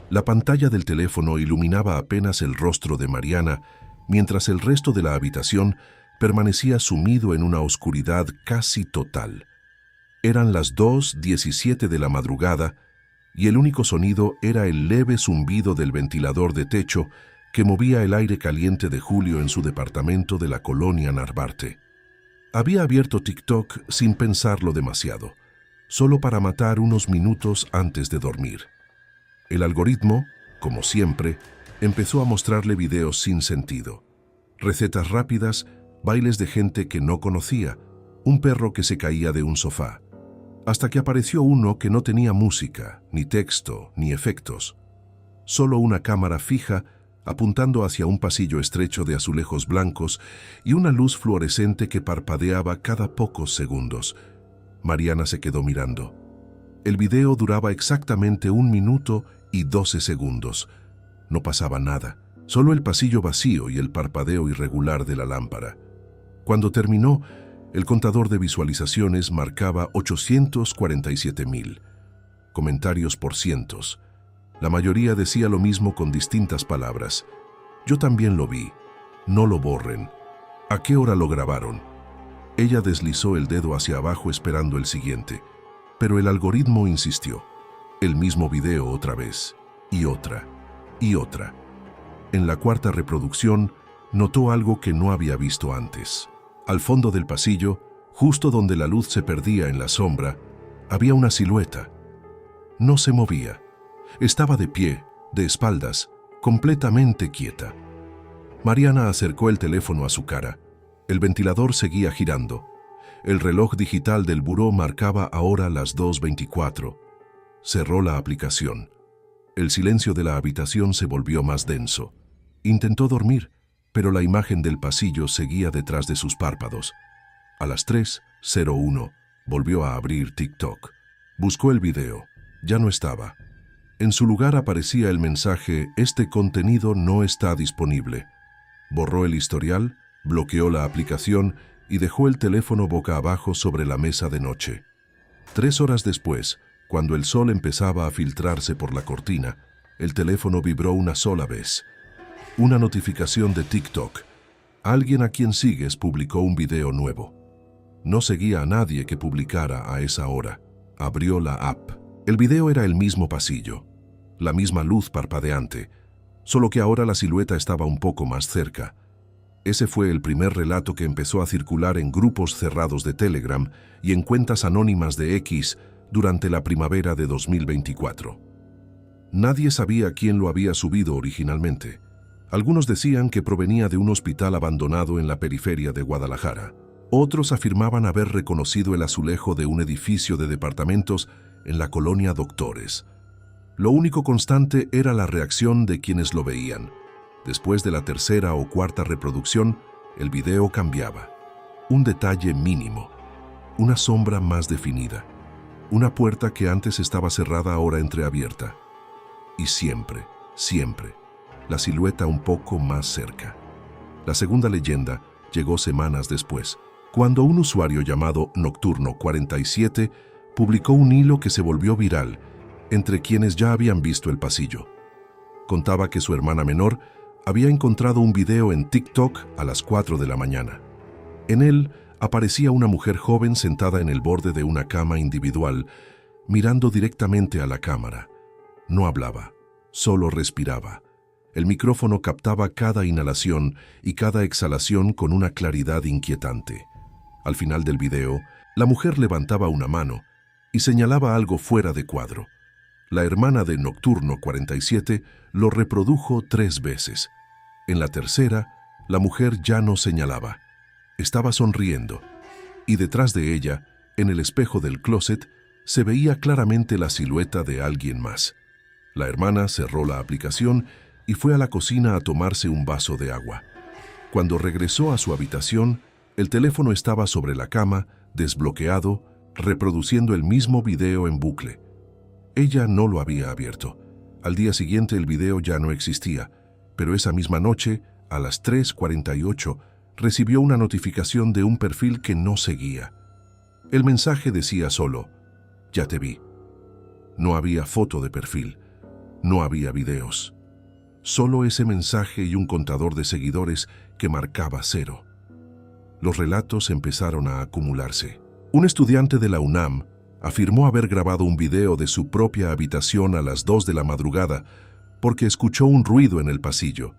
La pantalla del teléfono iluminaba apenas el rostro de Mariana, mientras el resto de la habitación permanecía sumido en una oscuridad casi total. Eran las 2:17 de la madrugada y el único sonido era el leve zumbido del ventilador de techo que movía el aire caliente de Julio en su departamento de la colonia Narvarte. Había abierto TikTok sin pensarlo demasiado, solo para matar unos minutos antes de dormir. El algoritmo, como siempre, empezó a mostrarle videos sin sentido. Recetas rápidas, bailes de gente que no conocía, un perro que se caía de un sofá. Hasta que apareció uno que no tenía música, ni texto, ni efectos. Solo una cámara fija apuntando hacia un pasillo estrecho de azulejos blancos y una luz fluorescente que parpadeaba cada pocos segundos. Mariana se quedó mirando. El video duraba exactamente 1 minuto y 12 segundos. No pasaba nada, solo el pasillo vacío y el parpadeo irregular de la lámpara. Cuando terminó, el contador de visualizaciones marcaba 847,000. Comentarios por cientos. La mayoría decía lo mismo con distintas palabras. Yo también lo vi. No lo borren. ¿A qué hora lo grabaron? Ella deslizó el dedo hacia abajo esperando el siguiente, pero el algoritmo insistió. El mismo video otra vez, y otra, y otra. En la cuarta reproducción, notó algo que no había visto antes. Al fondo del pasillo, justo donde la luz se perdía en la sombra, había una silueta. No se movía. Estaba de pie, de espaldas, completamente quieta. Mariana acercó el teléfono a su cara. El ventilador seguía girando. El reloj digital del buró marcaba ahora las 2:24. Cerró la aplicación. El silencio de la habitación se volvió más denso. Intentó dormir, pero la imagen del pasillo seguía detrás de sus párpados. A las 3:01 volvió a abrir TikTok. Buscó el video. Ya no estaba. En su lugar aparecía el mensaje: "Este contenido no está disponible". Borró el historial, bloqueó la aplicación y dejó el teléfono boca abajo sobre la mesa de noche. 3 horas después, cuando el sol empezaba a filtrarse por la cortina, el teléfono vibró una sola vez. Una notificación de TikTok. Alguien a quien sigues publicó un video nuevo. No seguía a nadie que publicara a esa hora. Abrió la app. El video era el mismo pasillo, la misma luz parpadeante, solo que ahora la silueta estaba un poco más cerca. Ese fue el primer relato que empezó a circular en grupos cerrados de Telegram y en cuentas anónimas de X durante la primavera de 2024. Nadie sabía quién lo había subido originalmente. Algunos decían que provenía de un hospital abandonado en la periferia de Guadalajara. Otros afirmaban haber reconocido el azulejo de un edificio de departamentos en la colonia Doctores. Lo único constante era la reacción de quienes lo veían. Después de la tercera o cuarta reproducción, el video cambiaba. Un detalle mínimo, una sombra más definida, una puerta que antes estaba cerrada ahora entreabierta. Y siempre, siempre, la silueta un poco más cerca. La segunda leyenda llegó semanas después, cuando un usuario llamado Nocturno47 publicó un hilo que se volvió viral entre quienes ya habían visto el pasillo. Contaba que su hermana menor había encontrado un video en TikTok a las 4 de la mañana. En él aparecía una mujer joven sentada en el borde de una cama individual, mirando directamente a la cámara. No hablaba, solo respiraba. El micrófono captaba cada inhalación y cada exhalación con una claridad inquietante. Al final del video, la mujer levantaba una mano y señalaba algo fuera de cuadro. La hermana de Nocturno47 lo reprodujo 3 veces. En la tercera, la mujer ya no señalaba. Estaba sonriendo, y detrás de ella, en el espejo del closet, se veía claramente la silueta de alguien más. La hermana cerró la aplicación y fue a la cocina a tomarse un vaso de agua. Cuando regresó a su habitación, el teléfono estaba sobre la cama, desbloqueado, reproduciendo el mismo video en bucle. Ella no lo había abierto. Al día siguiente el video ya no existía, pero esa misma noche, a las 3:48, recibió una notificación de un perfil que no seguía. El mensaje decía solo: "Ya te vi". No había foto de perfil, No había videos. Solo ese mensaje y un contador de seguidores que marcaba 0. Los relatos empezaron a acumularse. Un estudiante de la UNAM afirmó haber grabado un video de su propia habitación a las 2 de la madrugada porque escuchó un ruido en el pasillo.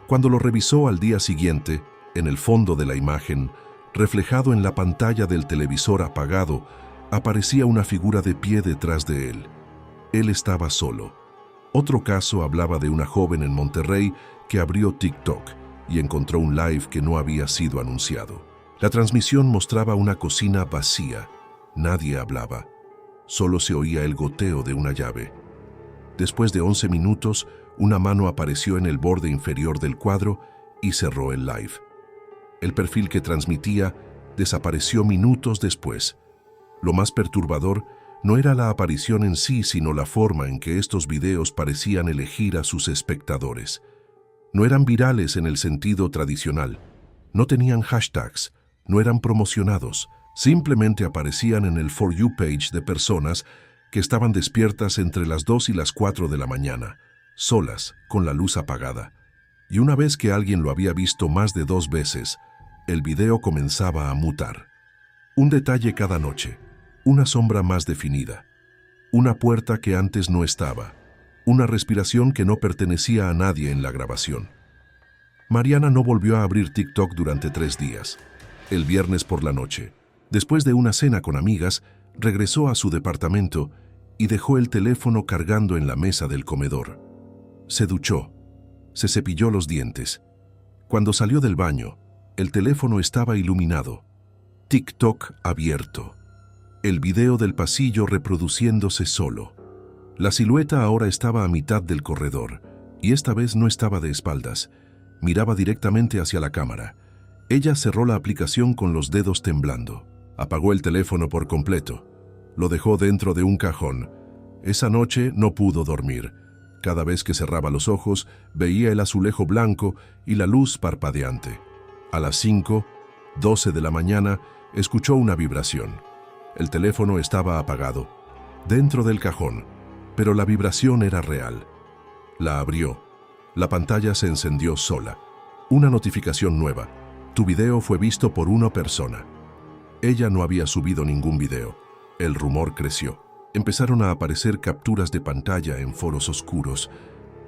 Cuando lo revisó al día siguiente, en el fondo de la imagen, reflejado en la pantalla del televisor apagado, aparecía una figura de pie detrás de él. Él estaba solo. Otro caso hablaba de una joven en Monterrey que abrió TikTok y encontró un live que no había sido anunciado. La transmisión mostraba una cocina vacía. Nadie hablaba. Solo se oía el goteo de una llave. Después de 11 minutos, una mano apareció en el borde inferior del cuadro y cerró el live. El perfil que transmitía desapareció minutos después. Lo más perturbador no era la aparición en sí, sino la forma en que estos videos parecían elegir a sus espectadores. No eran virales en el sentido tradicional. No tenían hashtags, no eran promocionados. Simplemente aparecían en el For You page de personas que estaban despiertas entre las 2 y las 4 de la mañana, solas, con la luz apagada. Y una vez que alguien lo había visto más de 2 veces, el video comenzaba a mutar. Un detalle cada noche, una sombra más definida, una puerta que antes no estaba, una respiración que no pertenecía a nadie en la grabación. Mariana no volvió a abrir TikTok durante 3 días. El viernes por la noche, después de una cena con amigas, regresó a su departamento y dejó el teléfono cargando en la mesa del comedor. Se duchó, se cepilló los dientes. Cuando salió del baño, el teléfono estaba iluminado. TikTok abierto. El video del pasillo reproduciéndose solo. La silueta ahora estaba a mitad del corredor, y esta vez no estaba de espaldas. Miraba directamente hacia la cámara. Ella cerró la aplicación con los dedos temblando. Apagó el teléfono por completo. Lo dejó dentro de un cajón. Esa noche no pudo dormir. Cada vez que cerraba los ojos, veía el azulejo blanco y la luz parpadeante. A las 5:12 de la mañana, escuchó una vibración. El teléfono estaba apagado, dentro del cajón, pero la vibración era real. La abrió. La pantalla se encendió sola. Una notificación nueva. Tu video fue visto por una persona. Ella no había subido ningún video. El rumor creció. Empezaron a aparecer capturas de pantalla en foros oscuros.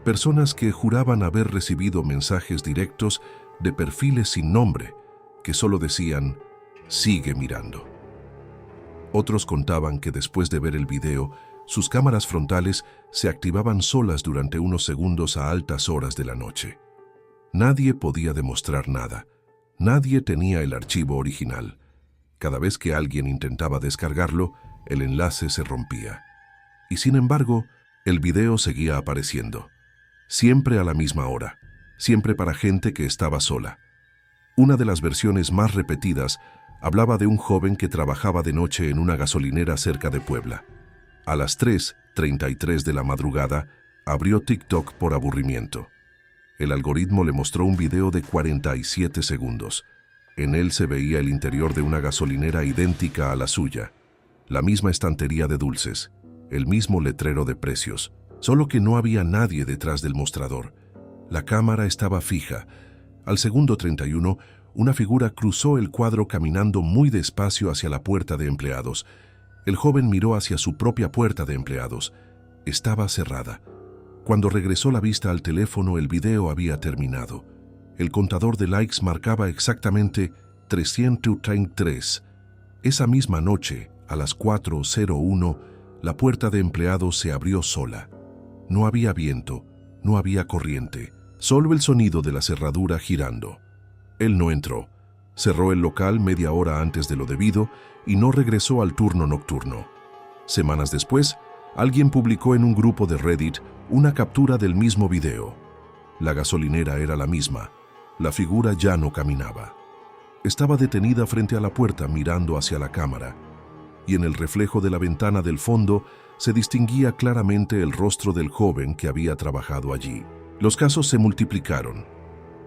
Personas que juraban haber recibido mensajes directos de perfiles sin nombre, que solo decían, sigue mirando. Otros contaban que después de ver el video, sus cámaras frontales se activaban solas durante unos segundos a altas horas de la noche. Nadie podía demostrar nada. Nadie tenía el archivo original. Cada vez que alguien intentaba descargarlo, el enlace se rompía. Y sin embargo, el video seguía apareciendo. Siempre a la misma hora. Siempre para gente que estaba sola. Una de las versiones más repetidas hablaba de un joven que trabajaba de noche en una gasolinera cerca de Puebla. A las 3:33 de la madrugada, abrió TikTok por aburrimiento. El algoritmo le mostró un video de 47 segundos. En él se veía el interior de una gasolinera idéntica a la suya, la misma estantería de dulces, el mismo letrero de precios, solo que no había nadie detrás del mostrador. La cámara estaba fija. Al segundo 31, una figura cruzó el cuadro caminando muy despacio hacia la puerta de empleados. El joven miró hacia su propia puerta de empleados. Estaba cerrada. Cuando regresó la vista al teléfono, el video había terminado. El contador de likes marcaba exactamente 333. Esa misma noche, a las 4:01, la puerta de empleados se abrió sola. No había viento, no había corriente, solo el sonido de la cerradura girando. Él no entró. Cerró el local media hora antes de lo debido y no regresó al turno nocturno. Semanas después, alguien publicó en un grupo de Reddit una captura del mismo video. La gasolinera era la misma. La figura ya no caminaba. Estaba detenida frente a la puerta mirando hacia la cámara, y en el reflejo de la ventana del fondo se distinguía claramente el rostro del joven que había trabajado allí. Los casos se multiplicaron.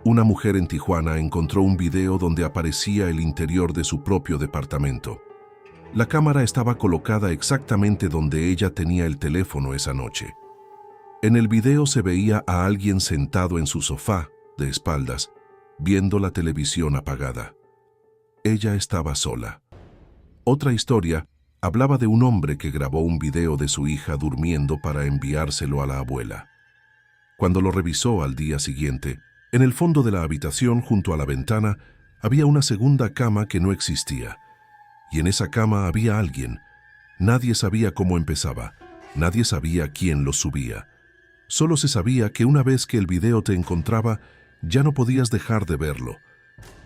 Una mujer en Tijuana encontró un video donde aparecía el interior de su propio departamento. La cámara estaba colocada exactamente donde ella tenía el teléfono esa noche. En el video se veía a alguien sentado en su sofá, de espaldas, viendo la televisión apagada. Ella estaba sola. Otra historia hablaba de un hombre que grabó un video de su hija durmiendo para enviárselo a la abuela. Cuando lo revisó al día siguiente, en el fondo de la habitación, junto a la ventana, había una segunda cama que no existía. Y en esa cama había alguien. Nadie sabía cómo empezaba. Nadie sabía quién lo subía. Solo se sabía que una vez que el video te encontraba, ya no podías dejar de verlo.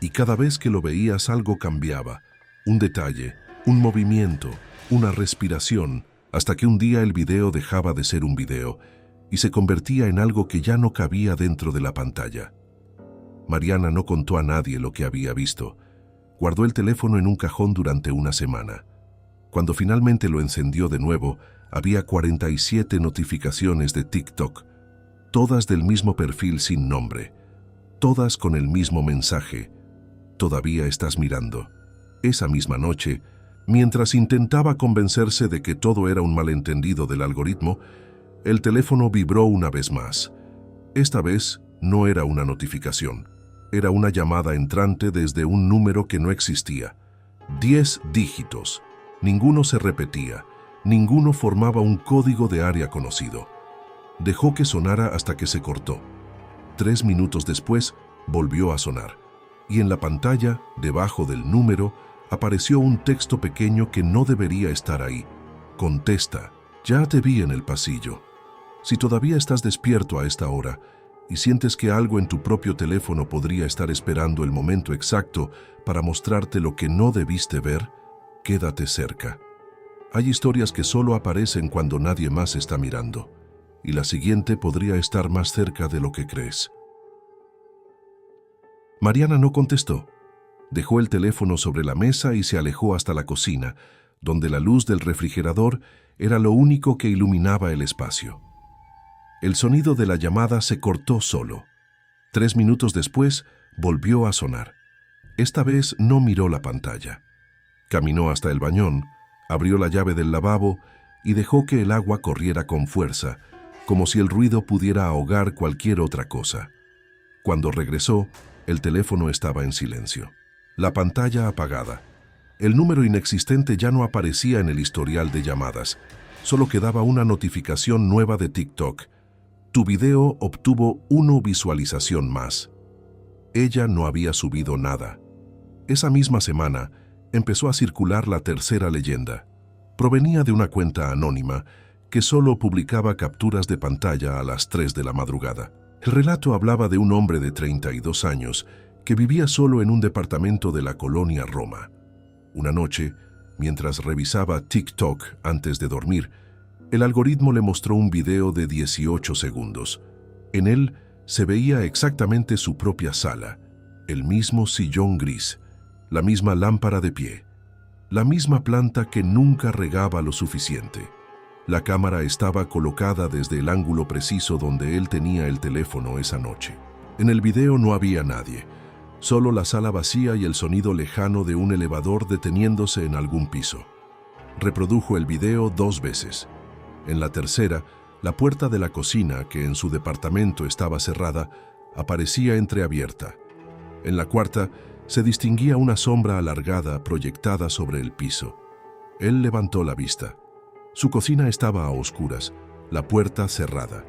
Y cada vez que lo veías algo cambiaba. Un detalle, un movimiento, una respiración, hasta que un día el video dejaba de ser un video y se convertía en algo que ya no cabía dentro de la pantalla. Mariana no contó a nadie lo que había visto. Guardó el teléfono en un cajón durante una semana. Cuando finalmente lo encendió de nuevo, había 47 notificaciones de TikTok, todas del mismo perfil sin nombre, todas con el mismo mensaje: «Todavía estás mirando». Esa misma noche, mientras intentaba convencerse de que todo era un malentendido del algoritmo, el teléfono vibró una vez más. Esta vez no era una notificación, era una llamada entrante desde un número que no existía. 10 dígitos. Ninguno se repetía, ninguno formaba un código de área conocido. Dejó que sonara hasta que se cortó. 3 minutos después, volvió a sonar, y en la pantalla, debajo del número, apareció un texto pequeño que no debería estar ahí. «Contesta, ya te vi en el pasillo». Si todavía estás despierto a esta hora y sientes que algo en tu propio teléfono podría estar esperando el momento exacto para mostrarte lo que no debiste ver, quédate cerca. Hay historias que solo aparecen cuando nadie más está mirando, y la siguiente podría estar más cerca de lo que crees. Mariana no contestó. Dejó el teléfono sobre la mesa y se alejó hasta la cocina, donde la luz del refrigerador era lo único que iluminaba el espacio. El sonido de la llamada se cortó solo. 3 minutos después, volvió a sonar. Esta vez no miró la pantalla. Caminó hasta el bañón, abrió la llave del lavabo y dejó que el agua corriera con fuerza, como si el ruido pudiera ahogar cualquier otra cosa. Cuando regresó, el teléfono estaba en silencio. La pantalla apagada. El número inexistente ya no aparecía en el historial de llamadas. Solo quedaba una notificación nueva de TikTok. Tu video obtuvo 1 visualización más. Ella no había subido nada. Esa misma semana, empezó a circular la tercera leyenda. Provenía de una cuenta anónima que solo publicaba capturas de pantalla a las 3 de la madrugada. El relato hablaba de un hombre de 32 años que vivía solo en un departamento de la colonia Roma. Una noche, mientras revisaba TikTok antes de dormir, el algoritmo le mostró un video de 18 segundos. En él se veía exactamente su propia sala, el mismo sillón gris, la misma lámpara de pie, la misma planta que nunca regaba lo suficiente. La cámara estaba colocada desde el ángulo preciso donde él tenía el teléfono esa noche. En el video no había nadie, solo la sala vacía y el sonido lejano de un elevador deteniéndose en algún piso. Reprodujo el video 2 veces. En la tercera, la puerta de la cocina, que en su departamento estaba cerrada, aparecía entreabierta. En la cuarta, se distinguía una sombra alargada proyectada sobre el piso. Él levantó la vista. Su cocina estaba a oscuras, la puerta cerrada.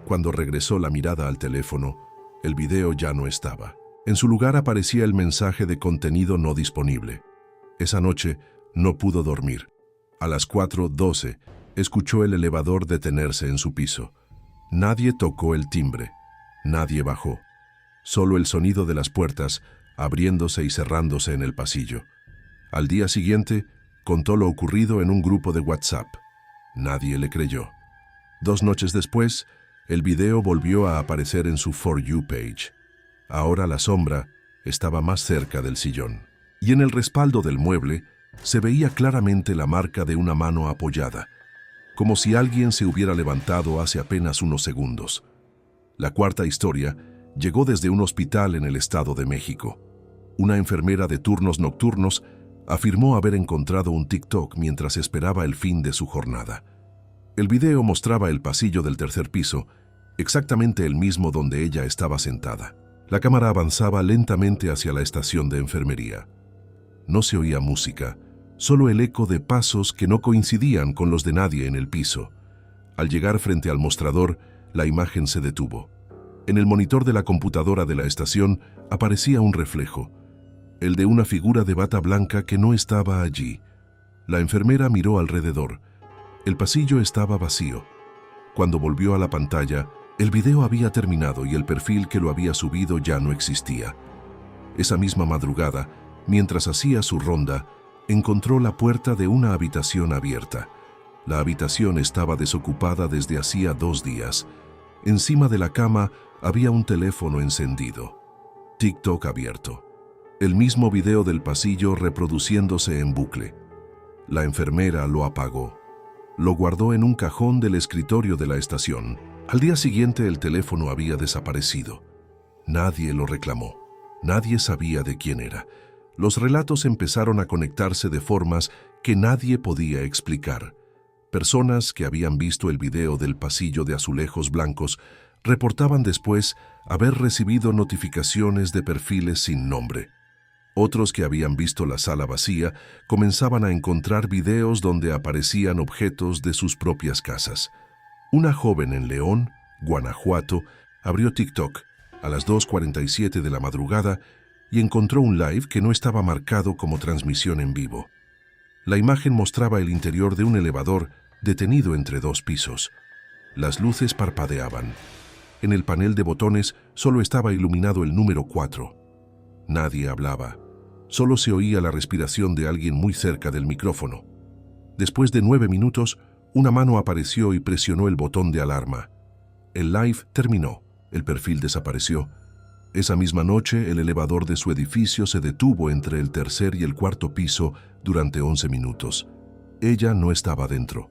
Cuando regresó la mirada al teléfono, el video ya no estaba. En su lugar aparecía el mensaje de contenido no disponible. Esa noche no pudo dormir. A las 4:12 escuchó el elevador detenerse en su piso. Nadie tocó el timbre, nadie bajó. Solo el sonido de las puertas abriéndose y cerrándose en el pasillo. Al día siguiente, contó lo ocurrido en un grupo de WhatsApp. Nadie le creyó. 2 noches después, el video volvió a aparecer en su For You page. Ahora la sombra estaba más cerca del sillón. Y en el respaldo del mueble se veía claramente la marca de una mano apoyada, como si alguien se hubiera levantado hace apenas unos segundos. La cuarta historia llegó desde un hospital en el Estado de México. Una enfermera de turnos nocturnos afirmó haber encontrado un TikTok mientras esperaba el fin de su jornada. El video mostraba el pasillo del tercer piso, exactamente el mismo donde ella estaba sentada. La cámara avanzaba lentamente hacia la estación de enfermería. No se oía música, solo el eco de pasos que no coincidían con los de nadie en el piso. Al llegar frente al mostrador, la imagen se detuvo. En el monitor de la computadora de la estación aparecía un reflejo, el de una figura de bata blanca que no estaba allí. La enfermera miró alrededor. El pasillo estaba vacío. Cuando volvió a la pantalla, el video había terminado y el perfil que lo había subido ya no existía. Esa misma madrugada, mientras hacía su ronda, encontró la puerta de una habitación abierta. La habitación estaba desocupada desde hacía 2 días. Encima de la cama había un teléfono encendido. TikTok abierto. El mismo video del pasillo reproduciéndose en bucle. La enfermera lo apagó. Lo guardó en un cajón del escritorio de la estación. Al día siguiente el teléfono había desaparecido. Nadie lo reclamó. Nadie sabía de quién era. Los relatos empezaron a conectarse de formas que nadie podía explicar. Personas que habían visto el video del pasillo de azulejos blancos reportaban después haber recibido notificaciones de perfiles sin nombre. Otros que habían visto la sala vacía comenzaban a encontrar videos donde aparecían objetos de sus propias casas. Una joven en León, Guanajuato, abrió TikTok a las 2:47 de la madrugada y encontró un live que no estaba marcado como transmisión en vivo. La imagen mostraba el interior de un elevador detenido entre 2 pisos. Las luces parpadeaban. En el panel de botones solo estaba iluminado el número 4. Nadie hablaba. Solo se oía la respiración de alguien muy cerca del micrófono. Después de 9 minutos, una mano apareció y presionó el botón de alarma. El live terminó. El perfil desapareció. Esa misma noche, el elevador de su edificio se detuvo entre el tercer y el cuarto piso durante 11 minutos. Ella no estaba dentro,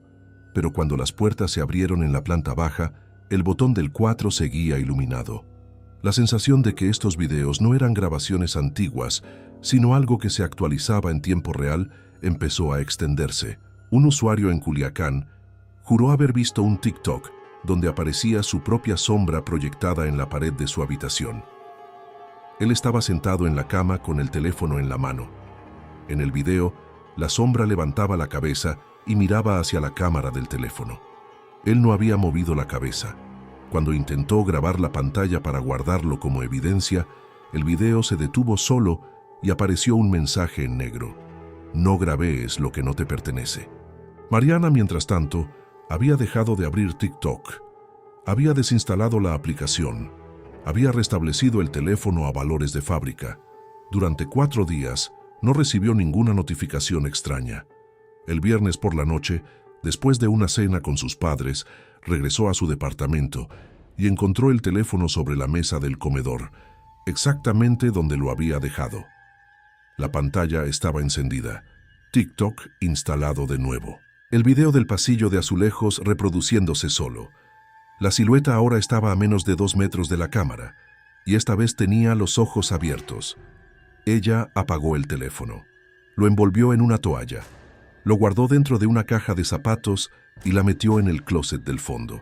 pero cuando las puertas se abrieron en la planta baja, el botón del 4 seguía iluminado. La sensación de que estos videos no eran grabaciones antiguas, sino algo que se actualizaba en tiempo real, empezó a extenderse. Un usuario en Culiacán juró haber visto un TikTok donde aparecía su propia sombra proyectada en la pared de su habitación. Él estaba sentado en la cama con el teléfono en la mano. En el video, la sombra levantaba la cabeza y miraba hacia la cámara del teléfono. Él no había movido la cabeza. Cuando intentó grabar la pantalla para guardarlo como evidencia, el video se detuvo solo y apareció un mensaje en negro. No grabes lo que no te pertenece. Mariana, mientras tanto, había dejado de abrir TikTok. Había desinstalado la aplicación. Había restablecido el teléfono a valores de fábrica. Durante 4 días no recibió ninguna notificación extraña. El viernes por la noche, después de una cena con sus padres, regresó a su departamento y encontró el teléfono sobre la mesa del comedor, exactamente donde lo había dejado. La pantalla estaba encendida. TikTok instalado de nuevo. El video del pasillo de azulejos reproduciéndose solo. La silueta ahora estaba a menos de 2 metros de la cámara, y esta vez tenía los ojos abiertos. Ella apagó el teléfono. Lo envolvió en una toalla. Lo guardó dentro de una caja de zapatos y la metió en el closet del fondo.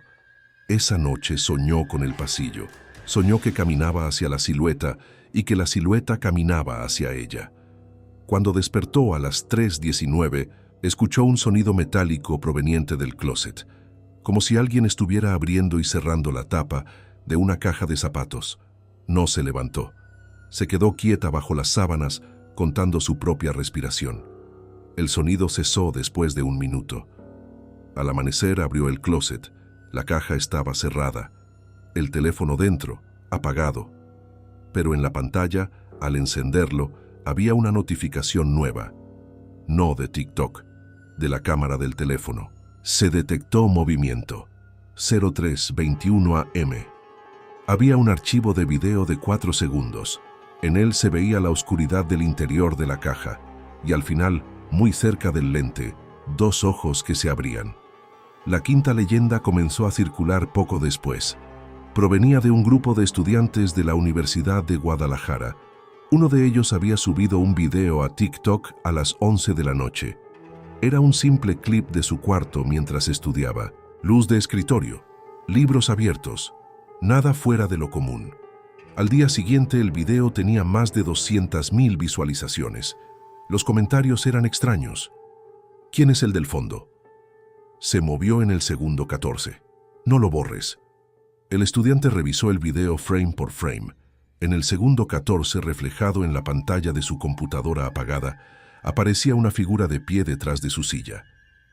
Esa noche soñó con el pasillo. Soñó que caminaba hacia la silueta y que la silueta caminaba hacia ella. Cuando despertó a las 3:19, escuchó un sonido metálico proveniente del closet, como si alguien estuviera abriendo y cerrando la tapa de una caja de zapatos. No se levantó. Se quedó quieta bajo las sábanas, contando su propia respiración. El sonido cesó después de 1 minuto. Al amanecer abrió el closet. La caja estaba cerrada. El teléfono dentro, apagado. Pero en la pantalla, al encenderlo, había una notificación nueva. No de TikTok, de la cámara del teléfono. Se detectó movimiento. 03:21 AM. Había un archivo de video de 4 segundos. En él se veía la oscuridad del interior de la caja y al final, muy cerca del lente, 2 ojos que se abrían. La quinta leyenda comenzó a circular poco después. Provenía de un grupo de estudiantes de la Universidad de Guadalajara. Uno de ellos había subido un video a TikTok a las 11 de la noche. Era un simple clip de su cuarto mientras estudiaba. Luz de escritorio, libros abiertos, nada fuera de lo común. Al día siguiente el video tenía más de 200.000 visualizaciones. Los comentarios eran extraños. ¿Quién es el del fondo? Se movió en el segundo 14. No lo borres. El estudiante revisó el video frame por frame. En el segundo 14, reflejado en la pantalla de su computadora apagada, aparecía una figura de pie detrás de su silla.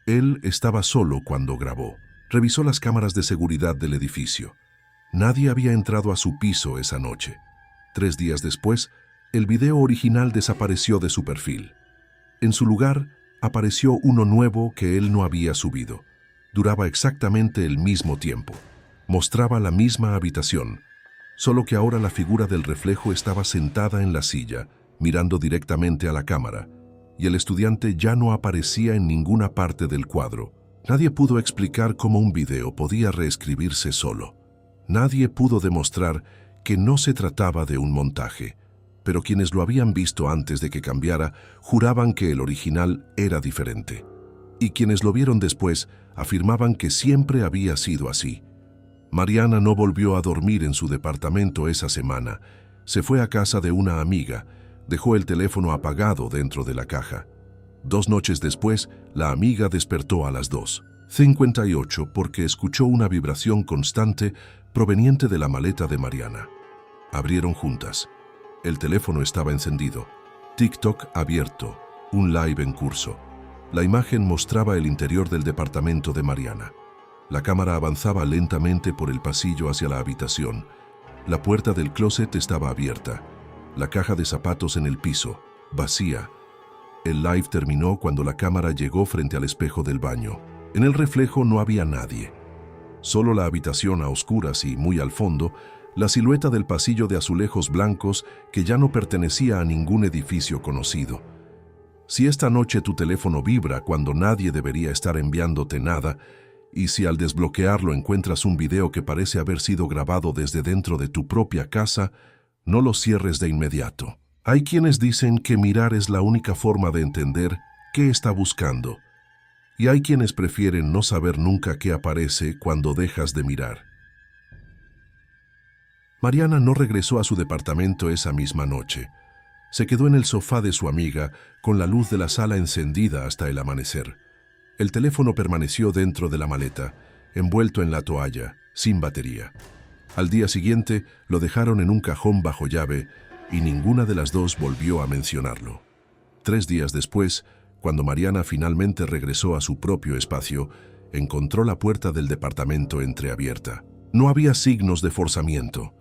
Él estaba solo cuando grabó. Revisó las cámaras de seguridad del edificio. Nadie había entrado a su piso esa noche. 3 días después, el video original desapareció de su perfil. En su lugar, apareció uno nuevo que él no había subido. Duraba exactamente el mismo tiempo. Mostraba la misma habitación, solo que ahora la figura del reflejo estaba sentada en la silla, mirando directamente a la cámara, y el estudiante ya no aparecía en ninguna parte del cuadro. Nadie pudo explicar cómo un video podía reescribirse solo. Nadie pudo demostrar que no se trataba de un montaje, pero quienes lo habían visto antes de que cambiara juraban que el original era diferente. Y quienes lo vieron después afirmaban que siempre había sido así. Mariana no volvió a dormir en su departamento esa semana. Se fue a casa de una amiga, dejó el teléfono apagado dentro de la caja. 2 noches después, la amiga despertó a las 2:58 porque escuchó una vibración constante proveniente de la maleta de Mariana. Abrieron juntas. El teléfono estaba encendido. TikTok abierto, un live en curso. La imagen mostraba el interior del departamento de Mariana. La cámara avanzaba lentamente por el pasillo hacia la habitación. La puerta del closet estaba abierta. La caja de zapatos en el piso, vacía. El live terminó cuando la cámara llegó frente al espejo del baño. En el reflejo no había nadie. Solo la habitación a oscuras y, muy al fondo, la silueta del pasillo de azulejos blancos que ya no pertenecía a ningún edificio conocido. Si esta noche tu teléfono vibra cuando nadie debería estar enviándote nada, y si al desbloquearlo encuentras un video que parece haber sido grabado desde dentro de tu propia casa, no lo cierres de inmediato. Hay quienes dicen que mirar es la única forma de entender qué está buscando, y hay quienes prefieren no saber nunca qué aparece cuando dejas de mirar. Mariana no regresó a su departamento esa misma noche. Se quedó en el sofá de su amiga con la luz de la sala encendida hasta el amanecer. El teléfono permaneció dentro de la maleta, envuelto en la toalla, sin batería. Al día siguiente lo dejaron en un cajón bajo llave y ninguna de las dos volvió a mencionarlo. 3 días después, cuando Mariana finalmente regresó a su propio espacio, encontró la puerta del departamento entreabierta. No había signos de forzamiento.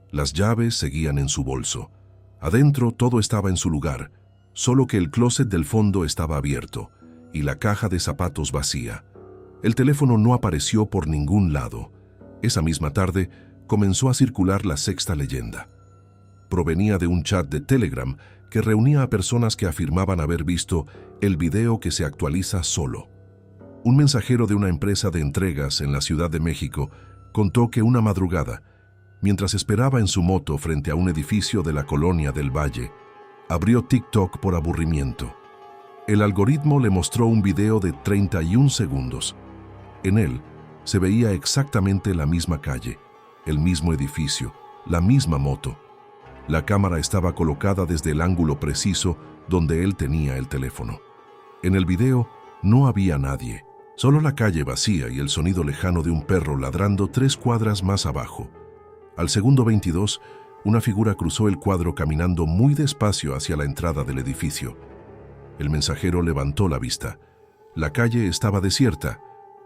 Las llaves seguían en su bolso. Adentro todo estaba en su lugar, solo que el closet del fondo estaba abierto y la caja de zapatos vacía. El teléfono no apareció por ningún lado. Esa misma tarde comenzó a circular la sexta leyenda. Provenía de un chat de Telegram que reunía a personas que afirmaban haber visto el video que se actualiza solo. Un mensajero de una empresa de entregas en la Ciudad de México contó que una madrugada, mientras esperaba en su moto frente a un edificio de la Colonia del Valle, abrió TikTok por aburrimiento. El algoritmo le mostró un video de 31 segundos. En él se veía exactamente la misma calle, el mismo edificio, la misma moto. La cámara estaba colocada desde el ángulo preciso donde él tenía el teléfono. En el video no había nadie, solo la calle vacía y el sonido lejano de un perro ladrando 3 cuadras más abajo. Al segundo 22, una figura cruzó el cuadro caminando muy despacio hacia la entrada del edificio. El mensajero levantó la vista. La calle estaba desierta.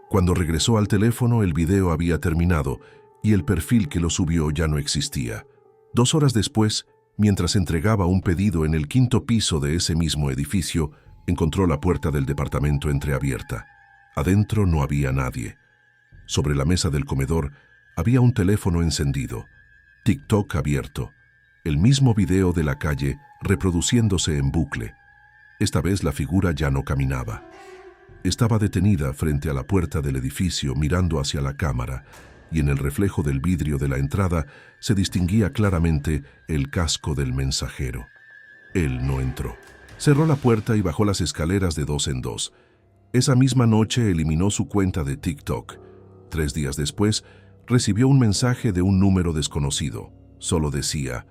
Cuando regresó al teléfono, el video había terminado y el perfil que lo subió ya no existía. 2 horas después, mientras entregaba un pedido en el 5º piso de ese mismo edificio, encontró la puerta del departamento entreabierta. Adentro no había nadie. Sobre la mesa del comedor había un teléfono encendido, TikTok abierto, el mismo video de la calle reproduciéndose en bucle. Esta vez la figura ya no caminaba. Estaba detenida frente a la puerta del edificio mirando hacia la cámara, y en el reflejo del vidrio de la entrada se distinguía claramente el casco del mensajero. Él no entró. Cerró la puerta y bajó las escaleras de 2 en 2. Esa misma noche eliminó su cuenta de TikTok 3 días después, recibió un mensaje de un número desconocido. Solo decía: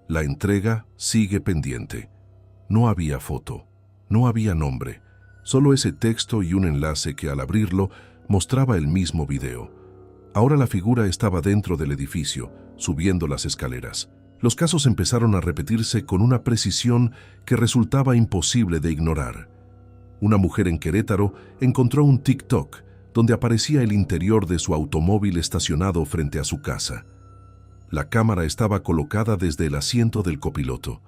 la entrega sigue pendiente. No había foto, no había nombre, solo ese texto y un enlace que al abrirlo mostraba el mismo video. Ahora la figura estaba dentro del edificio, subiendo las escaleras. Los casos empezaron a repetirse con una precisión que resultaba imposible de ignorar. Una mujer en Querétaro encontró un TikTok donde aparecía el interior de su automóvil estacionado frente a su casa. La cámara estaba colocada desde el asiento del copiloto.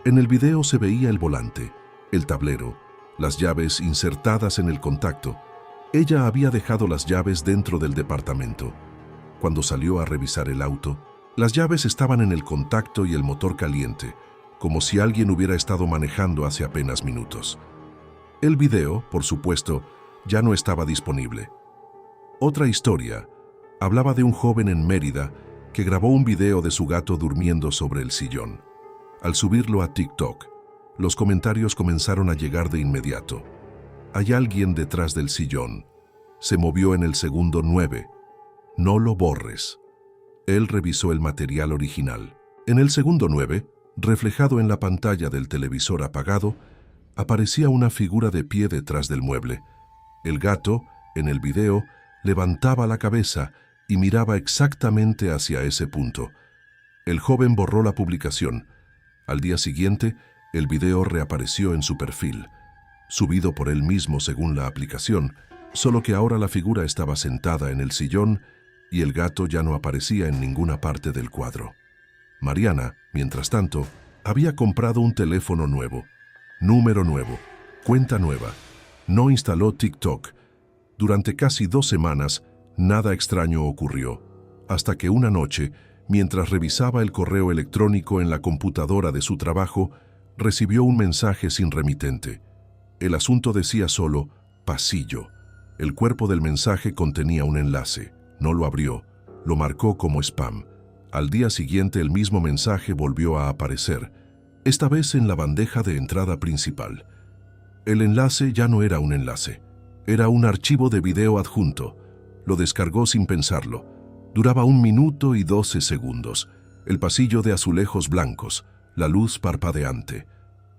En el video se veía el volante, el tablero, las llaves insertadas en el contacto. Ella había dejado las llaves dentro del departamento. Cuando salió a revisar el auto, las llaves estaban en el contacto y el motor caliente, como si alguien hubiera estado manejando hace apenas minutos. El video, por supuesto, ya no estaba disponible. Otra historia hablaba de un joven en Mérida que grabó un video de su gato durmiendo sobre el sillón. Al subirlo a TikTok, los comentarios comenzaron a llegar de inmediato. Hay alguien detrás del sillón. Se movió en el segundo 9. No lo borres. Él revisó el material original. En el segundo 9, reflejado en la pantalla del televisor apagado, aparecía una figura de pie detrás del mueble. El gato, en el video, levantaba la cabeza y miraba exactamente hacia ese punto. El joven borró la publicación. Al día siguiente, el video reapareció en su perfil, subido por él mismo según la aplicación, solo que ahora la figura estaba sentada en el sillón y el gato ya no aparecía en ninguna parte del cuadro. Mariana, mientras tanto, había comprado un teléfono nuevo, número nuevo, cuenta nueva. No instaló TikTok. Durante casi 2 semanas, nada extraño ocurrió, hasta que una noche, mientras revisaba el correo electrónico en la computadora de su trabajo, recibió un mensaje sin remitente. El asunto decía solo pasillo. El cuerpo del mensaje contenía un enlace. No lo abrió, lo marcó como spam. Al día siguiente el mismo mensaje volvió a aparecer, esta vez en la bandeja de entrada principal. El enlace ya no era un enlace, era un archivo de video adjunto. Lo descargó sin pensarlo. Duraba 1 minuto y 12 segundos. El pasillo de azulejos blancos, la luz parpadeante.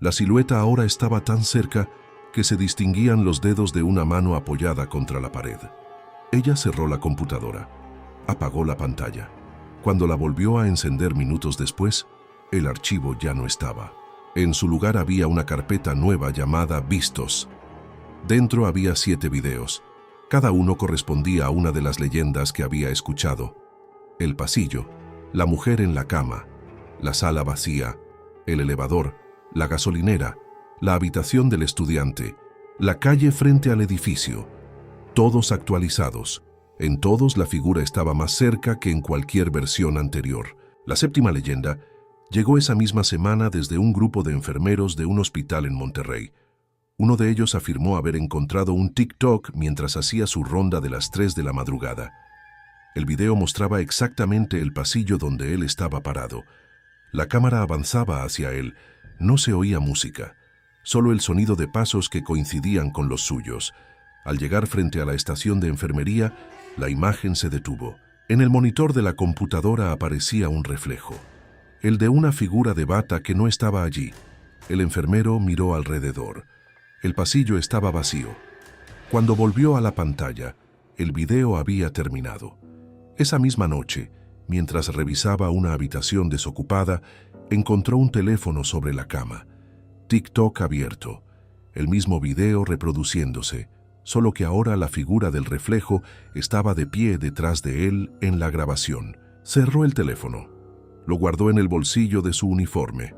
La silueta ahora estaba tan cerca que se distinguían los dedos de una mano apoyada contra la pared. Ella cerró la computadora, apagó la pantalla. Cuando la volvió a encender minutos después, el archivo ya no estaba. En su lugar había una carpeta nueva llamada Vistos. Dentro había 7 videos. Cada uno correspondía a una de las leyendas que había escuchado. El pasillo, la mujer en la cama, la sala vacía, el elevador, la gasolinera, la habitación del estudiante, la calle frente al edificio. Todos actualizados. En todos la figura estaba más cerca que en cualquier versión anterior. La 7ª leyenda llegó esa misma semana desde un grupo de enfermeros de un hospital en Monterrey. Uno de ellos afirmó haber encontrado un TikTok mientras hacía su ronda de las 3 de la madrugada. El video mostraba exactamente el pasillo donde él estaba parado. La cámara avanzaba hacia él. No se oía música, solo el sonido de pasos que coincidían con los suyos. Al llegar frente a la estación de enfermería, la imagen se detuvo. En el monitor de la computadora aparecía un reflejo, el de una figura de bata que no estaba allí. El enfermero miró alrededor. El pasillo estaba vacío. Cuando volvió a la pantalla, el video había terminado. Esa misma noche, mientras revisaba una habitación desocupada, encontró un teléfono sobre la cama. TikTok abierto, el mismo video reproduciéndose, solo que ahora la figura del reflejo estaba de pie detrás de él en la grabación. Cerró el teléfono. Lo guardó en el bolsillo de su uniforme.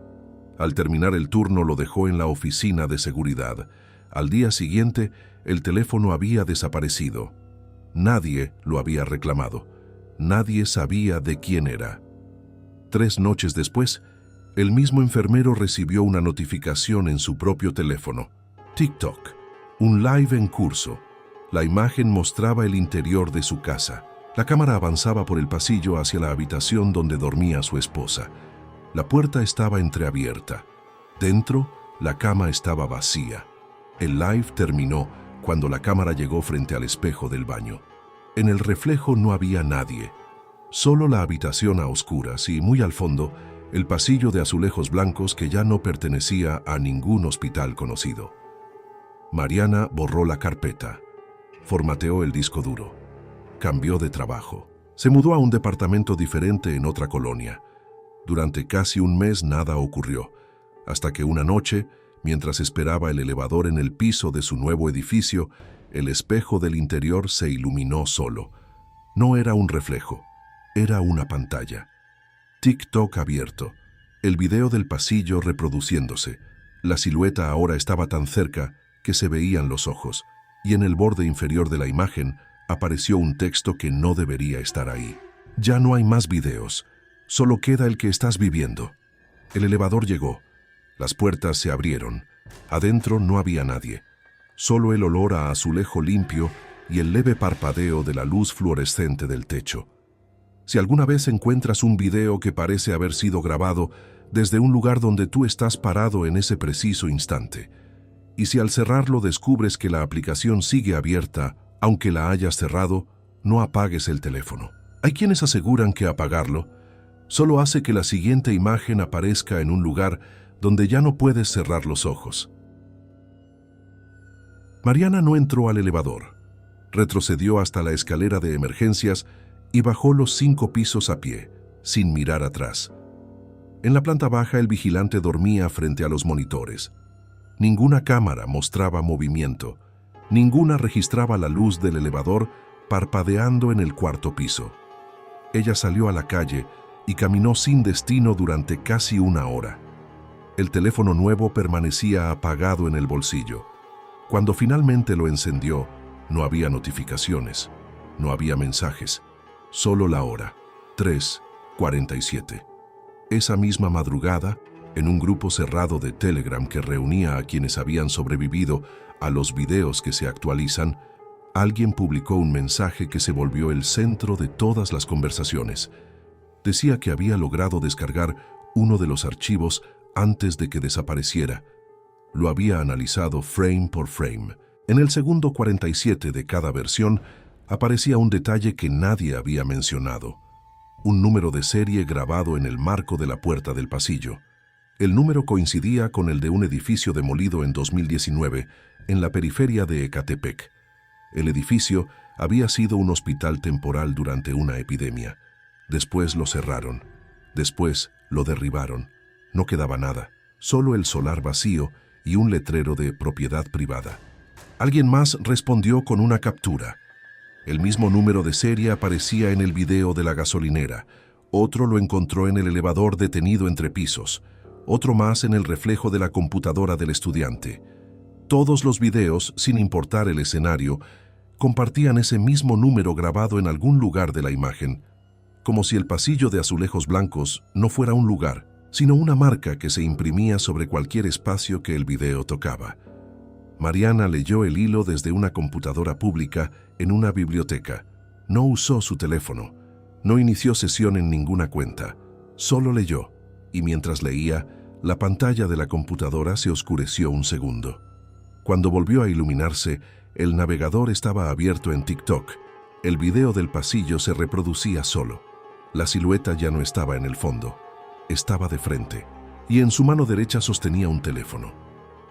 Al terminar el turno lo dejó en la oficina de seguridad. Al día siguiente, el teléfono había desaparecido. Nadie lo había reclamado. Nadie sabía de quién era. 3 noches después, el mismo enfermero recibió una notificación en su propio teléfono. TikTok. Un live en curso. La imagen mostraba el interior de su casa. La cámara avanzaba por el pasillo hacia la habitación donde dormía su esposa. La puerta estaba entreabierta. Dentro, la cama estaba vacía. El live terminó cuando la cámara llegó frente al espejo del baño. En el reflejo no había nadie, solo la habitación a oscuras y, muy al fondo, el pasillo de azulejos blancos que ya no pertenecía a ningún hospital conocido. Mariana borró la carpeta, formateó el disco duro, cambió de trabajo. Se mudó a un departamento diferente en otra colonia. Durante casi un mes nada ocurrió, hasta que una noche, mientras esperaba el elevador en el piso de su nuevo edificio, el espejo del interior se iluminó solo. No era un reflejo, era una pantalla. TikTok abierto, el video del pasillo reproduciéndose. La silueta ahora estaba tan cerca que se veían los ojos, y en el borde inferior de la imagen apareció un texto que no debería estar ahí. Ya no hay más videos, solo queda el que estás viviendo. El elevador llegó, las puertas se abrieron, adentro no había nadie, solo el olor a azulejo limpio y el leve parpadeo de la luz fluorescente del techo. Si alguna vez encuentras un video que parece haber sido grabado desde un lugar donde tú estás parado en ese preciso instante, y si al cerrarlo descubres que la aplicación sigue abierta, aunque la hayas cerrado, no apagues el teléfono. Hay quienes aseguran que apagarlo solo hace que la siguiente imagen aparezca en un lugar donde ya no puedes cerrar los ojos. Mariana no entró al elevador. Retrocedió hasta la escalera de emergencias y bajó los 5 pisos a pie, sin mirar atrás. En la planta baja el vigilante dormía frente a los monitores. Ninguna cámara mostraba movimiento. Ninguna registraba la luz del elevador parpadeando en el 4º piso. Ella salió a la calle y caminó sin destino durante casi una hora. El teléfono nuevo permanecía apagado en el bolsillo. Cuando finalmente lo encendió, no había notificaciones, no había mensajes, solo la hora, 3:47. Esa misma madrugada, en un grupo cerrado de Telegram que reunía a quienes habían sobrevivido a los videos que se actualizan, alguien publicó un mensaje que se volvió el centro de todas las conversaciones. Decía que había logrado descargar uno de los archivos antes de que desapareciera. Lo había analizado frame por frame. En el segundo 47 de cada versión aparecía un detalle que nadie había mencionado. Un número de serie grabado en el marco de la puerta del pasillo. El número coincidía con el de un edificio demolido en 2019 en la periferia de Ecatepec. El edificio había sido un hospital temporal durante una epidemia. Después lo cerraron. Después lo derribaron. No quedaba nada, solo el solar vacío y un letrero de propiedad privada. Alguien más respondió con una captura. El mismo número de serie aparecía en el video de la gasolinera. Otro lo encontró en el elevador detenido entre pisos. Otro más en el reflejo de la computadora del estudiante. Todos los videos, sin importar el escenario, compartían ese mismo número grabado en algún lugar de la imagen, como si el pasillo de azulejos blancos no fuera un lugar, sino una marca que se imprimía sobre cualquier espacio que el video tocaba. Mariana leyó el hilo desde una computadora pública en una biblioteca. No usó su teléfono, no inició sesión en ninguna cuenta, solo leyó, y mientras leía, la pantalla de la computadora se oscureció un segundo. Cuando volvió a iluminarse, el navegador estaba abierto en TikTok. El video del pasillo se reproducía solo. La silueta ya no estaba en el fondo. Estaba de frente, y en su mano derecha sostenía un teléfono.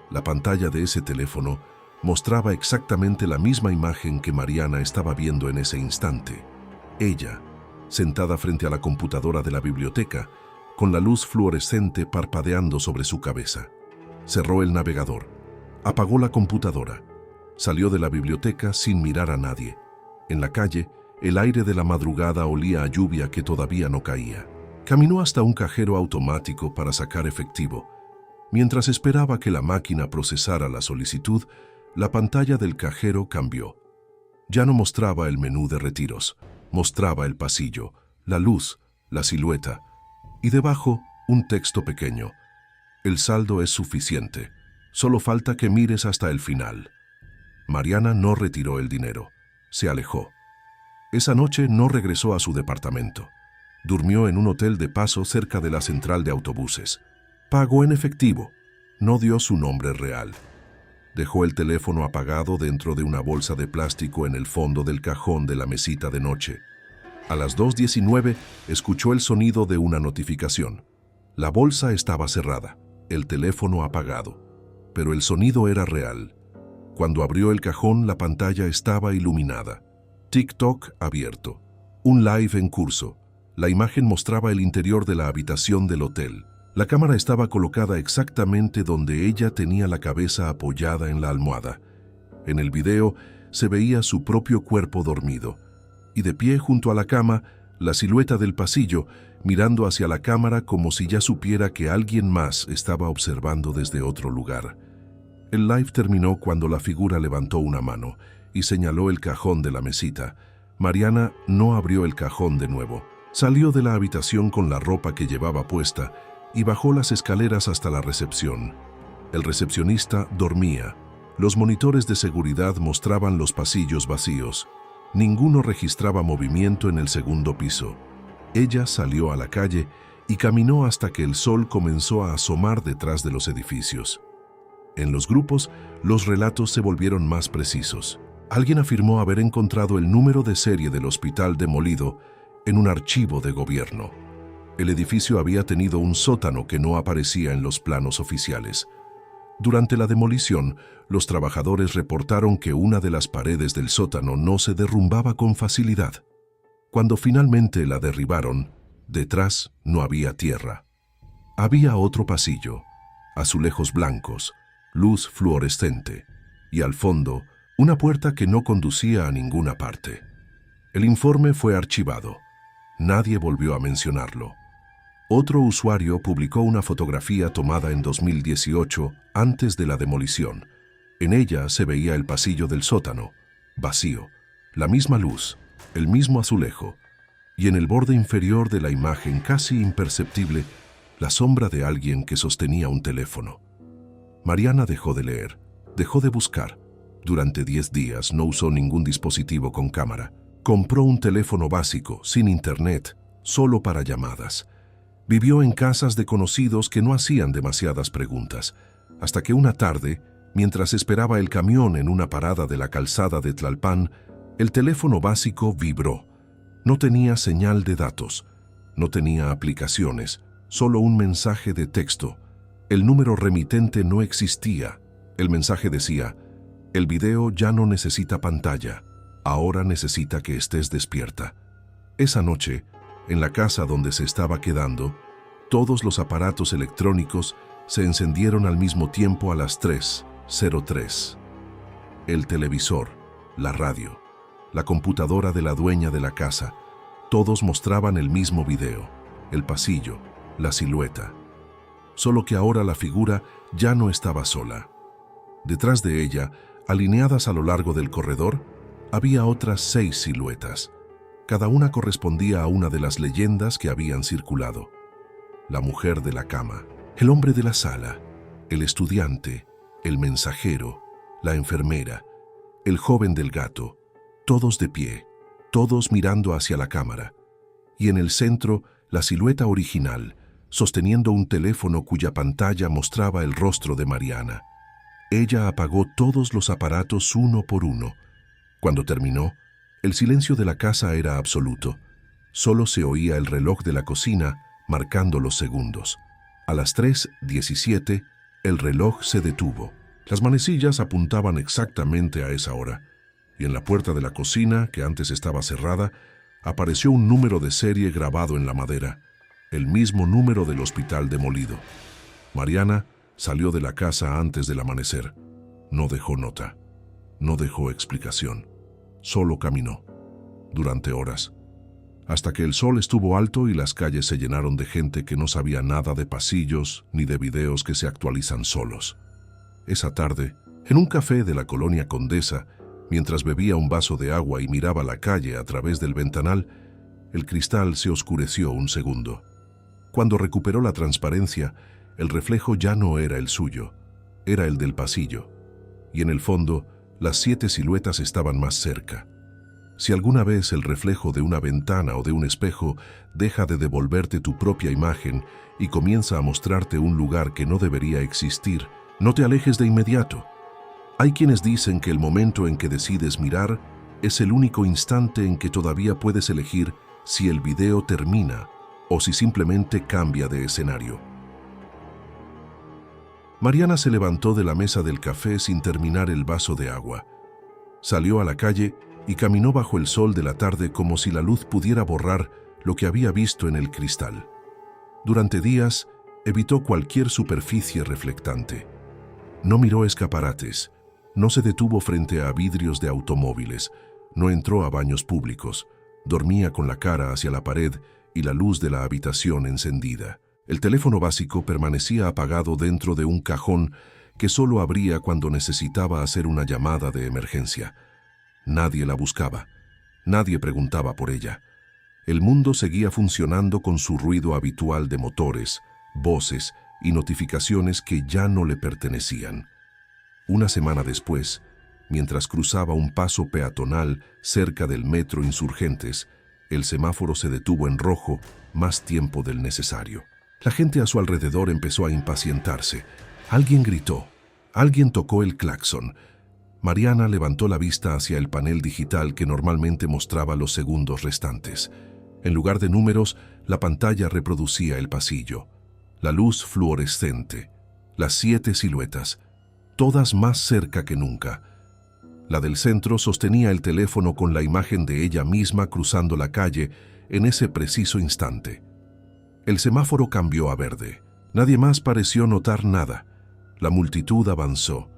La pantalla de ese teléfono mostraba exactamente la misma imagen que Mariana estaba viendo en ese instante. Ella, sentada frente a la computadora de la biblioteca, con la luz fluorescente parpadeando sobre su cabeza. Cerró el navegador, apagó la computadora, salió de la biblioteca sin mirar a nadie. En la calle, el aire de la madrugada olía a lluvia que todavía no caía. Caminó hasta un cajero automático para sacar efectivo. Mientras esperaba que la máquina procesara la solicitud, la pantalla del cajero cambió. Ya no mostraba el menú de retiros, mostraba el pasillo, la luz, la silueta, y debajo un texto pequeño. El saldo es suficiente, solo falta que mires hasta el final. Mariana no retiró el dinero, se alejó. Esa noche no regresó a su departamento. Durmió en un hotel de paso cerca de la central de autobuses. Pagó en efectivo, no dio su nombre real. Dejó el teléfono apagado dentro de una bolsa de plástico en el fondo del cajón de la mesita de noche. A las 2:19 escuchó el sonido de una notificación. La bolsa estaba cerrada, el teléfono apagado, pero el sonido era real. Cuando abrió el cajón, la pantalla estaba iluminada. TikTok abierto. Un live en curso. La imagen mostraba el interior de la habitación del hotel. La cámara estaba colocada exactamente donde ella tenía la cabeza apoyada en la almohada. En el video se veía su propio cuerpo dormido. Y de pie junto a la cama, la silueta del pasillo, mirando hacia la cámara como si ya supiera que alguien más estaba observando desde otro lugar. El live terminó cuando la figura levantó una mano y señaló el cajón de la mesita. Mariana no abrió el cajón de nuevo. Salió de la habitación con la ropa que llevaba puesta y bajó las escaleras hasta la recepción. El recepcionista dormía. Los monitores de seguridad mostraban los pasillos vacíos. Ninguno registraba movimiento en el segundo piso. Ella salió a la calle y caminó hasta que el sol comenzó a asomar detrás de los edificios. En los grupos, los relatos se volvieron más precisos. Alguien afirmó haber encontrado el número de serie del hospital demolido en un archivo de gobierno. El edificio había tenido un sótano que no aparecía en los planos oficiales. Durante la demolición, los trabajadores reportaron que una de las paredes del sótano no se derrumbaba con facilidad. Cuando finalmente la derribaron, detrás no había tierra. Había otro pasillo, azulejos blancos, luz fluorescente, y al fondo, una puerta que no conducía a ninguna parte. El informe fue archivado. Nadie volvió a mencionarlo. Otro usuario publicó una fotografía tomada en 2018, antes de la demolición. En ella se veía el pasillo del sótano, vacío, la misma luz, el mismo azulejo, y en el borde inferior de la imagen, casi imperceptible, la sombra de alguien que sostenía un teléfono. Mariana dejó de leer, dejó de buscar. Durante 10 días no usó ningún dispositivo con cámara. Compró un teléfono básico, sin internet, solo para llamadas. Vivió en casas de conocidos que no hacían demasiadas preguntas, hasta que una tarde, mientras esperaba el camión en una parada de la calzada de Tlalpan, el teléfono básico vibró. No tenía señal de datos, no tenía aplicaciones, solo un mensaje de texto. El número remitente no existía. El mensaje decía: el video ya no necesita pantalla, ahora necesita que estés despierta. Esa noche, en la casa donde se estaba quedando, todos los aparatos electrónicos se encendieron al mismo tiempo a las 3:03. El televisor, la radio, la computadora de la dueña de la casa, todos mostraban el mismo video, el pasillo, la silueta. Solo que ahora la figura ya no estaba sola. Detrás de ella, alineadas a lo largo del corredor, había otras 6 siluetas. Cada una correspondía a una de las leyendas que habían circulado. La mujer de la cama, el hombre de la sala, el estudiante, el mensajero, la enfermera, el joven del gato, todos de pie, todos mirando hacia la cámara. Y en el centro, la silueta original, sosteniendo un teléfono cuya pantalla mostraba el rostro de Mariana. Ella apagó todos los aparatos uno por uno. Cuando terminó, el silencio de la casa era absoluto. Solo se oía el reloj de la cocina marcando los segundos. A las 3:17, el reloj se detuvo. Las manecillas apuntaban exactamente a esa hora, y en la puerta de la cocina, que antes estaba cerrada, apareció un número de serie grabado en la madera, el mismo número del hospital demolido. Mariana salió de la casa antes del amanecer. No dejó nota, no dejó explicación, solo caminó, durante horas, hasta que el sol estuvo alto y las calles se llenaron de gente que no sabía nada de pasillos ni de videos que se actualizan solos. Esa tarde, en un café de la colonia Condesa, mientras bebía un vaso de agua y miraba la calle a través del ventanal, el cristal se oscureció un segundo. Cuando recuperó la transparencia, el reflejo ya no era el suyo, era el del pasillo, y en el fondo, las 7 siluetas estaban más cerca. Si alguna vez el reflejo de una ventana o de un espejo deja de devolverte tu propia imagen y comienza a mostrarte un lugar que no debería existir, no te alejes de inmediato. Hay quienes dicen que el momento en que decides mirar es el único instante en que todavía puedes elegir si el video termina o si simplemente cambia de escenario. Mariana se levantó de la mesa del café sin terminar el vaso de agua. Salió a la calle y caminó bajo el sol de la tarde como si la luz pudiera borrar lo que había visto en el cristal. Durante días, evitó cualquier superficie reflectante. No miró escaparates, no se detuvo frente a vidrios de automóviles, no entró a baños públicos, dormía con la cara hacia la pared y la luz de la habitación encendida. El teléfono básico permanecía apagado dentro de un cajón que solo abría cuando necesitaba hacer una llamada de emergencia. Nadie la buscaba, nadie preguntaba por ella. El mundo seguía funcionando con su ruido habitual de motores, voces y notificaciones que ya no le pertenecían. Una semana después, mientras cruzaba un paso peatonal cerca del metro Insurgentes, el semáforo se detuvo en rojo más tiempo del necesario. La gente a su alrededor empezó a impacientarse. Alguien gritó, alguien tocó el claxon. Mariana levantó la vista hacia el panel digital que normalmente mostraba los segundos restantes. En lugar de números, la pantalla reproducía el pasillo. La luz fluorescente, las 7 siluetas, todas más cerca que nunca. La del centro sostenía el teléfono con la imagen de ella misma cruzando la calle en ese preciso instante. El semáforo cambió a verde. Nadie más pareció notar nada. La multitud avanzó.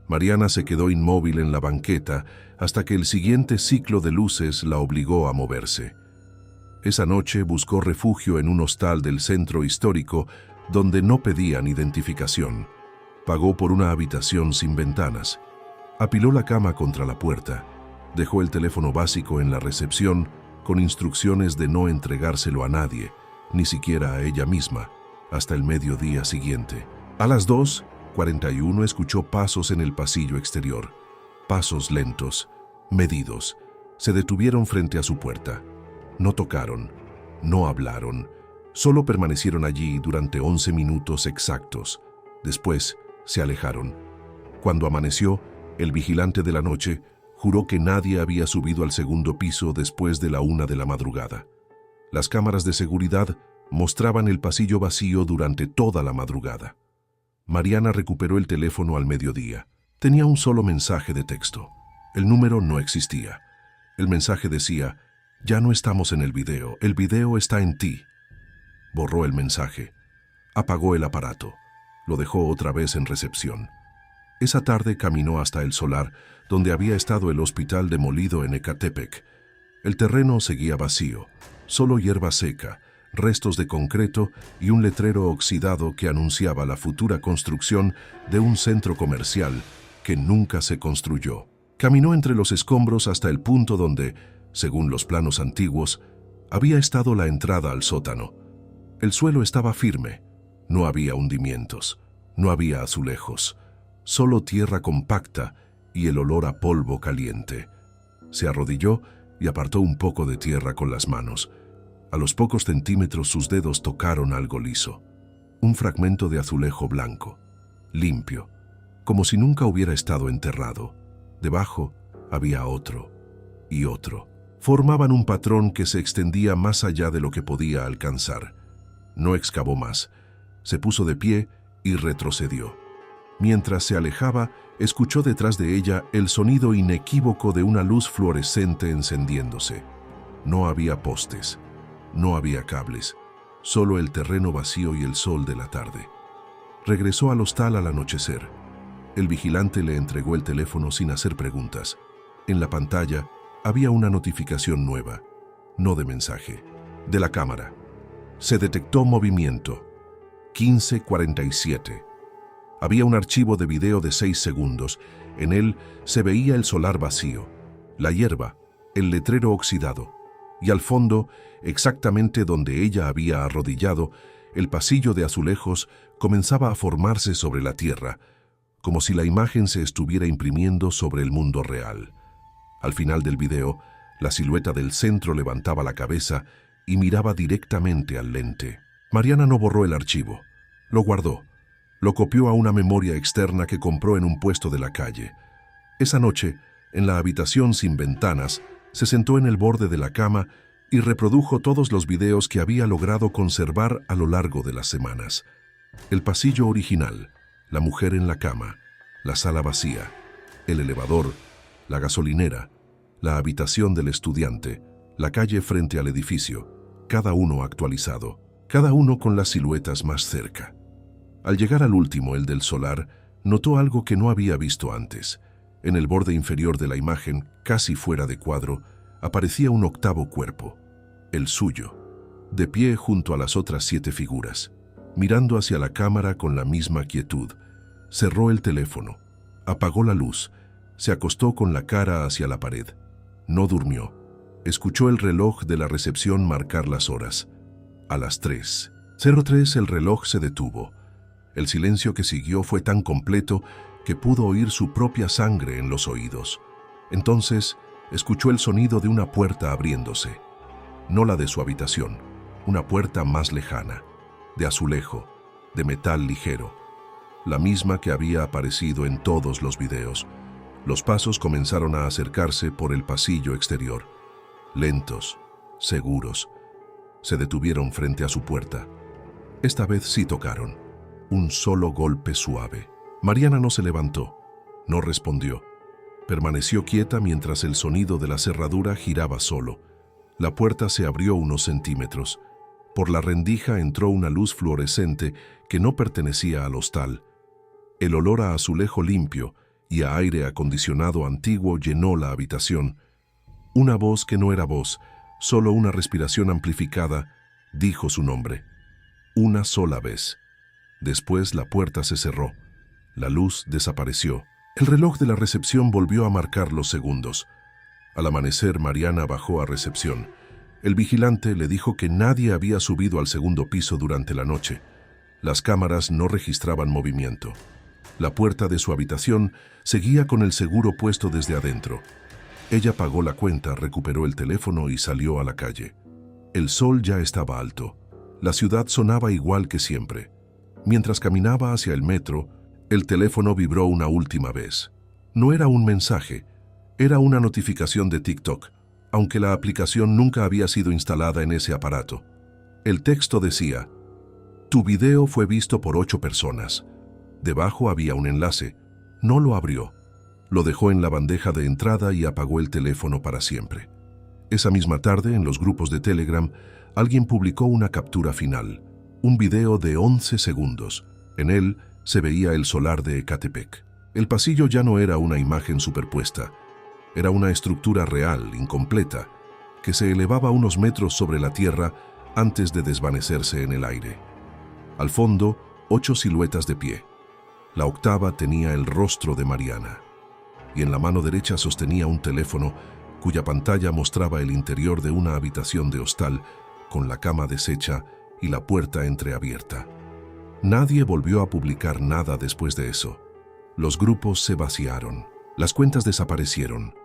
Mariana se quedó inmóvil en la banqueta hasta que el siguiente ciclo de luces la obligó a moverse. Esa noche buscó refugio en un hostal del centro histórico donde no pedían identificación. Pagó por una habitación sin ventanas. Apiló la cama contra la puerta. Dejó el teléfono básico en la recepción con instrucciones de no entregárselo a nadie, ni siquiera a ella misma, hasta el mediodía siguiente. A las 2:41 escuchó pasos en el pasillo exterior. Pasos lentos, medidos. Se detuvieron frente a su puerta. No tocaron, no hablaron, solo permanecieron allí durante 11 minutos exactos. Después se alejaron. Cuando amaneció, el vigilante de la noche juró que nadie había subido al segundo piso después de la 1 de la madrugada. Las cámaras de seguridad mostraban el pasillo vacío durante toda la madrugada. Mariana recuperó el teléfono al mediodía. Tenía un solo mensaje de texto. El número no existía. El mensaje decía: «Ya no estamos en el video está en ti». Borró el mensaje. Apagó el aparato. Lo dejó otra vez en recepción. Esa tarde caminó hasta el solar, donde había estado el hospital demolido en Ecatepec. El terreno seguía vacío, solo hierba seca, restos de concreto y un letrero oxidado que anunciaba la futura construcción de un centro comercial que nunca se construyó. Caminó entre los escombros hasta el punto donde, según los planos antiguos, había estado la entrada al sótano. El suelo estaba firme, no había hundimientos, no había azulejos, solo tierra compacta y el olor a polvo caliente. Se arrodilló y apartó un poco de tierra con las manos. A los pocos centímetros sus dedos tocaron algo liso, un fragmento de azulejo blanco, limpio, como si nunca hubiera estado enterrado. Debajo había otro y otro. Formaban un patrón que se extendía más allá de lo que podía alcanzar. No excavó más. Se puso de pie y retrocedió. Mientras se alejaba, escuchó detrás de ella el sonido inequívoco de una luz fluorescente encendiéndose. No había postes, no había cables, solo el terreno vacío y el sol de la tarde. Regresó al hostal al anochecer. El vigilante le entregó el teléfono sin hacer preguntas. En la pantalla había una notificación nueva, no de mensaje, de la cámara. Se detectó movimiento. 15:47. Había un archivo de video de 6 segundos. En él se veía el solar vacío, la hierba, el letrero oxidado, y al fondo, exactamente donde ella había arrodillado, el pasillo de azulejos comenzaba a formarse sobre la tierra, como si la imagen se estuviera imprimiendo sobre el mundo real. Al final del video, la silueta del centro levantaba la cabeza y miraba directamente al lente. Mariana no borró el archivo, lo guardó. Lo copió a una memoria externa que compró en un puesto de la calle. Esa noche, en la habitación sin ventanas, se sentó en el borde de la cama y reprodujo todos los videos que había logrado conservar a lo largo de las semanas. El pasillo original, la mujer en la cama, la sala vacía, el elevador, la gasolinera, la habitación del estudiante, la calle frente al edificio, cada uno actualizado, cada uno con las siluetas más cerca. Al llegar al último, el del solar, notó algo que no había visto antes. En el borde inferior de la imagen, casi fuera de cuadro, aparecía un octavo cuerpo, el suyo, de pie junto a las otras 7 figuras, mirando hacia la cámara con la misma quietud. Cerró el teléfono, apagó la luz, se acostó con la cara hacia la pared. No durmió. Escuchó el reloj de la recepción marcar las horas. A las 3:03 el reloj se detuvo. El silencio que siguió fue tan completo que pudo oír su propia sangre en los oídos. Entonces, escuchó el sonido de una puerta abriéndose. No la de su habitación, una puerta más lejana, de azulejo, de metal ligero, la misma que había aparecido en todos los videos. Los pasos comenzaron a acercarse por el pasillo exterior. Lentos, seguros. Se detuvieron frente a su puerta. Esta vez sí tocaron. Un solo golpe suave. Mariana no se levantó, no respondió. Permaneció quieta mientras el sonido de la cerradura giraba solo. La puerta se abrió unos centímetros. Por la rendija entró una luz fluorescente que no pertenecía al hostal. El olor a azulejo limpio y a aire acondicionado antiguo llenó la habitación. Una voz que no era voz, solo una respiración amplificada, dijo su nombre. Una sola vez. Después la puerta se cerró. La luz desapareció. El reloj de la recepción volvió a marcar los segundos. Al amanecer, Mariana bajó a recepción. El vigilante le dijo que nadie había subido al segundo piso durante la noche. Las cámaras no registraban movimiento. La puerta de su habitación seguía con el seguro puesto desde adentro. Ella pagó la cuenta, recuperó el teléfono y salió a la calle. El sol ya estaba alto. La ciudad sonaba igual que siempre. Mientras caminaba hacia el metro, el teléfono vibró una última vez. No era un mensaje, era una notificación de TikTok, aunque la aplicación nunca había sido instalada en ese aparato. El texto decía: "Tu video fue visto por 8 personas". Debajo había un enlace. No lo abrió. Lo dejó en la bandeja de entrada y apagó el teléfono para siempre. Esa misma tarde, en los grupos de Telegram, alguien publicó una captura final, un video de 11 segundos. En él se veía el solar de Ecatepec. El pasillo ya no era una imagen superpuesta, era una estructura real, incompleta, que se elevaba unos metros sobre la tierra antes de desvanecerse en el aire. Al fondo, 8 siluetas de pie. La octava tenía el rostro de Mariana, y en la mano derecha sostenía un teléfono cuya pantalla mostraba el interior de una habitación de hostal, con la cama deshecha y la puerta entreabierta. Nadie volvió a publicar nada después de eso. Los grupos se vaciaron, las cuentas desaparecieron,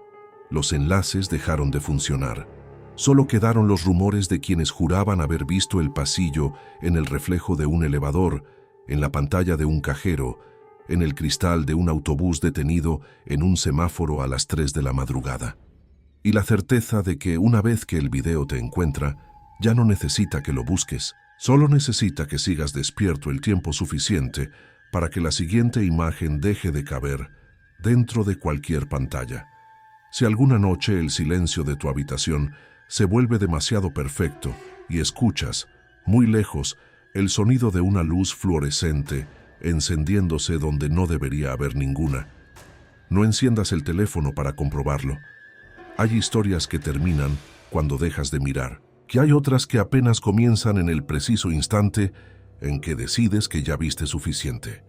los enlaces dejaron de funcionar. Solo quedaron los rumores de quienes juraban haber visto el pasillo en el reflejo de un elevador, en la pantalla de un cajero, en el cristal de un autobús detenido en un semáforo a las 3 de la madrugada. Y la certeza de que una vez que el video te encuentra, ya no necesita que lo busques, solo necesita que sigas despierto el tiempo suficiente para que la siguiente imagen deje de caber dentro de cualquier pantalla. Si alguna noche el silencio de tu habitación se vuelve demasiado perfecto y escuchas, muy lejos, el sonido de una luz fluorescente encendiéndose donde no debería haber ninguna, no enciendas el teléfono para comprobarlo. Hay historias que terminan cuando dejas de mirar, que hay otras que apenas comienzan en el preciso instante en que decides que ya viste suficiente.